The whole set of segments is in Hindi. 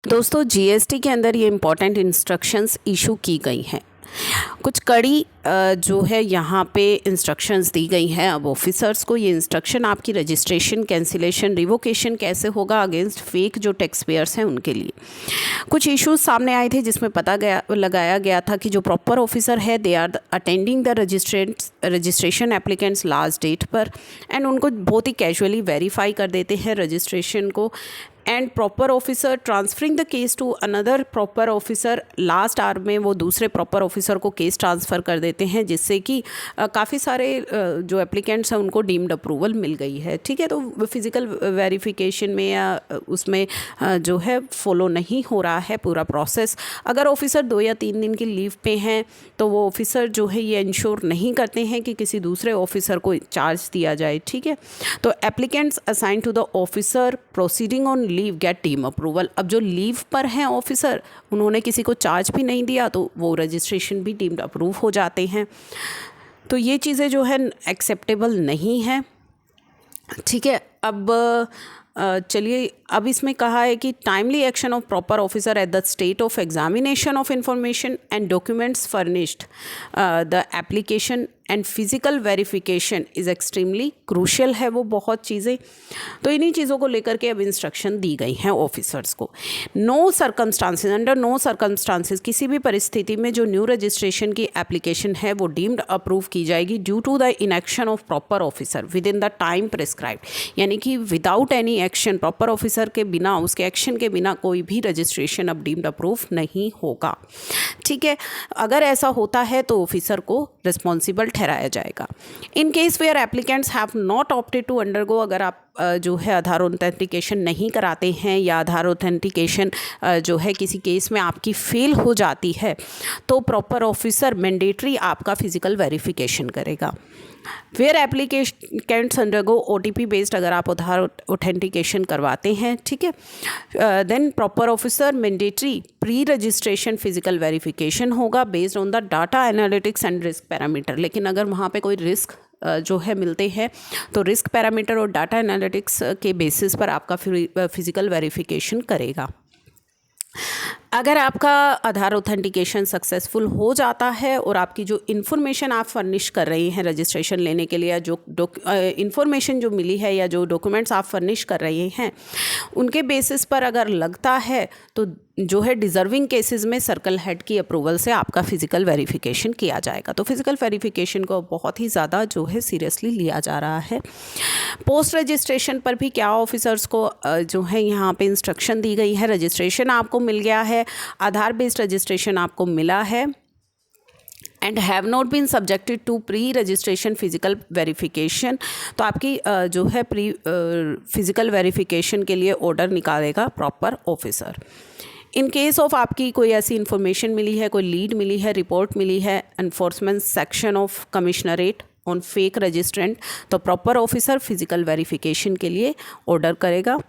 दोस्तों जीएसटी के अंदर ये इम्पॉर्टेंट इंस्ट्रक्शंस इशू की गई हैं। कुछ कड़ी जो है यहाँ पे इंस्ट्रक्शंस दी गई हैं अब ऑफिसर्स को। ये इंस्ट्रक्शन आपकी रजिस्ट्रेशन, कैंसिलेशन, रिवोकेशन कैसे होगा अगेंस्ट फेक जो टैक्स पेयर्स हैं उनके लिए। कुछ इश्यूज सामने आए थे जिसमें लगाया गया था कि जो प्रॉपर ऑफिसर है they are attending the registration applicants last date पर एंड उनको बहुत ही कैजुअली वेरीफाई कर देते हैं रजिस्ट्रेशन को। And proper officer transferring the case to another proper officer, last hour में वो दूसरे प्रॉपर ऑफिसर को केस ट्रांसफ़र कर देते हैं, जिससे कि काफ़ी सारे जो एप्लीकेंट्स हैं उनको डीम्ड अप्रूवल मिल गई है। ठीक है, तो फिज़िकल वेरिफिकेशन में या उसमें जो है फॉलो नहीं हो रहा है पूरा प्रोसेस। अगर ऑफिसर 2 या 3 दिन की लीव पे हैं तो वो ऑफिसर जो है ये इंश्योर नहीं करते हैं कि किसी दूसरे ऑफिसर को चार्ज दिया जाए। ठीक है, तो applicants assign to the officer proceeding on leave get team approval. अब जो लीव पर हैं ऑफिसर, उन्होंने किसी को चार्ज भी नहीं दिया तो वो रजिस्ट्रेशन भी डीम्ड अप्रूव हो जाते हैं। तो ये चीज़ें जो है एक्सेप्टेबल नहीं है। ठीक है, अब चलिए, अब इसमें कहा है कि timely action of proper officer at the state of examination of information and documents furnished the application and physical verification is extremely crucial है वो बहुत चीज़ें। तो इन्हीं चीज़ों को लेकर के अब इंस्ट्रक्शन दी गई हैं ऑफिसर्स को। No circumstances, under no circumstances, किसी भी परिस्थिति में जो न्यू रजिस्ट्रेशन की एप्लीकेशन है वो डीम्ड अप्रूव की जाएगी due to the inaction of proper officer within the time prescribed. यानी कि without any action, proper officer के बिना, उसके एक्शन के बिना कोई भी रजिस्ट्रेशन अब डीम्ड अप्रूव नहीं होगा। ठीक है, अगर ऐसा होता है तो ऑफिसर को रिस्पॉन्सिबल ठहराया जाएगा। In case where applicants have not opted to undergo, अगर आप जो है आधार ऑथेंटिकेशन नहीं कराते हैं या आधार ऑथेंटिकेशन जो है किसी केस में आपकी फेल हो जाती है तो प्रॉपर ऑफिसर मैंडेटरी आपका फिजिकल वेरिफिकेशन करेगा। Where applicants undergo OTP based, अगर आप आधार ऑथेंटिकेशन करवाते हैं, ठीक है, then proper officer mandatory pre registration physical verification होगा based on the data analytics and risk parameter. लेकिन अगर वहाँ पे कोई रिस्क जो है मिलते हैं तो रिस्क पैरामीटर और डाटा एनालिटिक्स के बेसिस पर आपका फिजिकल वेरिफिकेशन करेगा। अगर आपका आधार ऑथेंटिकेशन सक्सेसफुल हो जाता है और आपकी जो इन्फॉर्मेशन आप फर्निश कर रही हैं रजिस्ट्रेशन लेने के लिए, या जो इन्फॉर्मेशन जो मिली है या जो डॉक्यूमेंट्स आप फर्निश कर रहे हैं उनके बेसिस पर अगर लगता है तो जो है डिज़र्विंग केसेस में सर्कल हेड की अप्रूवल से आपका फिजिकल वेरिफिकेशन किया जाएगा। तो फिजिकल वेरिफिकेशन को बहुत ही ज़्यादा जो है सीरियसली लिया जा रहा है। पोस्ट रजिस्ट्रेशन पर भी क्या ऑफिसर्स को जो है यहाँ पे इंस्ट्रक्शन दी गई है। रजिस्ट्रेशन आपको मिल गया है, आधार बेस्ड रजिस्ट्रेशन आपको मिला है and have not been subjected to pre registration physical verification, तो आपकी जो है प्री फिजिकल वेरिफिकेशन के लिए ऑर्डर निकालेगा proper officer. In case of आपकी कोई ऐसी इन्फॉर्मेशन मिली है, कोई लीड मिली है, रिपोर्ट मिली है enforcement section of commissionerate on fake registrant, तो प्रॉपर ऑफिसर फिजिकल वेरिफिकेशन के लिए ऑर्डर करेगा।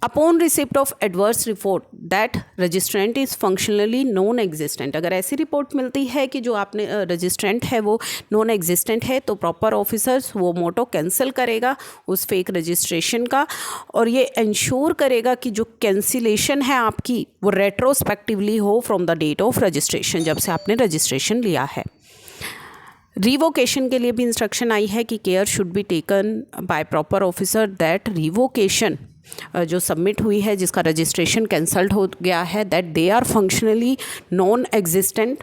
Upon receipt of adverse report that registrant is functionally non existent, अगर ऐसी रिपोर्ट मिलती है कि जो आपने रजिस्ट्रेंट है वो नॉन एग्जिस्टेंट है तो प्रॉपर ऑफिसर्स वो मोटो कैंसिल करेगा उस फेक रजिस्ट्रेशन का, और ये इंश्योर करेगा कि जो कैंसिलेशन है आपकी वो रेट्रोस्पेक्टिवली हो from the date of registration, जब से आपने रजिस्ट्रेशन लिया है। रिवोकेशन के लिए भी इंस्ट्रक्शन आई है कि care should be taken by proper officer that revocation जो सबमिट हुई है, जिसका रजिस्ट्रेशन कैंसल्ड हो गया है, that they are functionally non existent,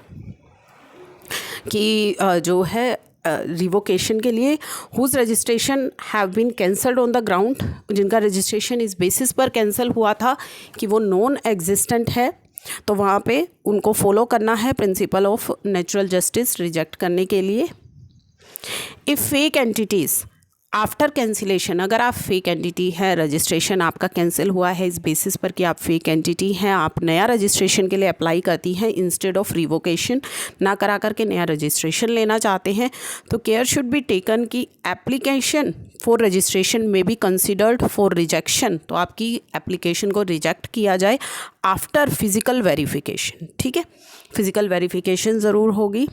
कि जो है रिवोकेशन के लिए whose registration have been cancelled on the ground, जिनका रजिस्ट्रेशन इस बेसिस पर कैंसिल हुआ था कि वो नॉन एग्जिस्टेंट है, तो वहाँ पे उनको फॉलो करना है principle of natural justice reject करने के लिए। If fake entities after cancellation, अगर आप फेक एंटिटी है, रजिस्ट्रेशन आपका कैंसिल हुआ है इस बेसिस पर कि आप फेक एंटिटी हैं, आप नया रजिस्ट्रेशन के लिए अप्लाई करती हैं इंस्टेड ऑफ रिवोकेशन, ना करा करके नया रजिस्ट्रेशन लेना चाहते हैं, तो केयर शुड बी टेकन कि एप्लीकेशन फॉर रजिस्ट्रेशन में बी कंसिडर्ड फॉर रिजेक्शन, तो आपकी एप्लीकेशन को रिजेक्ट किया जाए आफ्टर फिजिकल वेरिफिकेशन। ठीक है, फिजिकल वेरिफिकेशन ज़रूर होगी।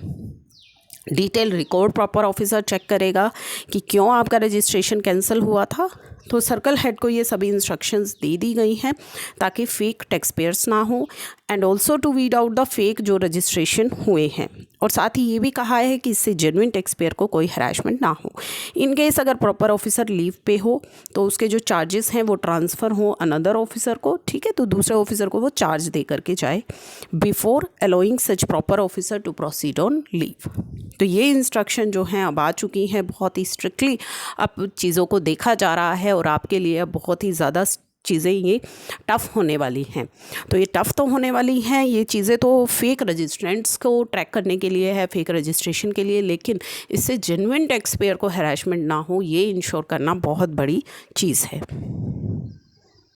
Detail record proper officer check करेगा कि क्यों आपका रजिस्ट्रेशन कैंसिल हुआ था, तो सर्कल हेड को ये सभी इंस्ट्रक्शंस दे दी गई हैं ताकि फेक टैक्स पेयर्स ना हो and also to weed out the fake जो रजिस्ट्रेशन हुए हैं, और साथ ही ये भी कहा है कि इससे जेन्युइन टैक्स पेयर को कोई हरासमेंट ना हो। इन केस अगर प्रॉपर ऑफिसर लीव पे हो तो उसके जो चार्जेस हैं वो ट्रांसफ़र हो अनदर ऑफिसर को, ठीक है, तो दूसरे ऑफिसर को वो चार्ज दे करके जाए before allowing such proper officer to proceed on leave. तो ये इंस्ट्रक्शन जो हैं अब आ चुकी हैं, बहुत ही स्ट्रिक्टली अब चीज़ों को देखा जा रहा है और आपके लिए अब बहुत ही ज़्यादा चीज़ें ये टफ़ होने वाली हैं। तो ये टफ़ तो होने वाली हैं ये चीज़ें तो फेक रजिस्ट्रेंट्स को ट्रैक करने के लिए है, फेक रजिस्ट्रेशन के लिए, लेकिन इससे जेन्युइन टैक्स पेयर को हैरेसमेंट ना हो ये इंश्योर करना बहुत बड़ी चीज़ है।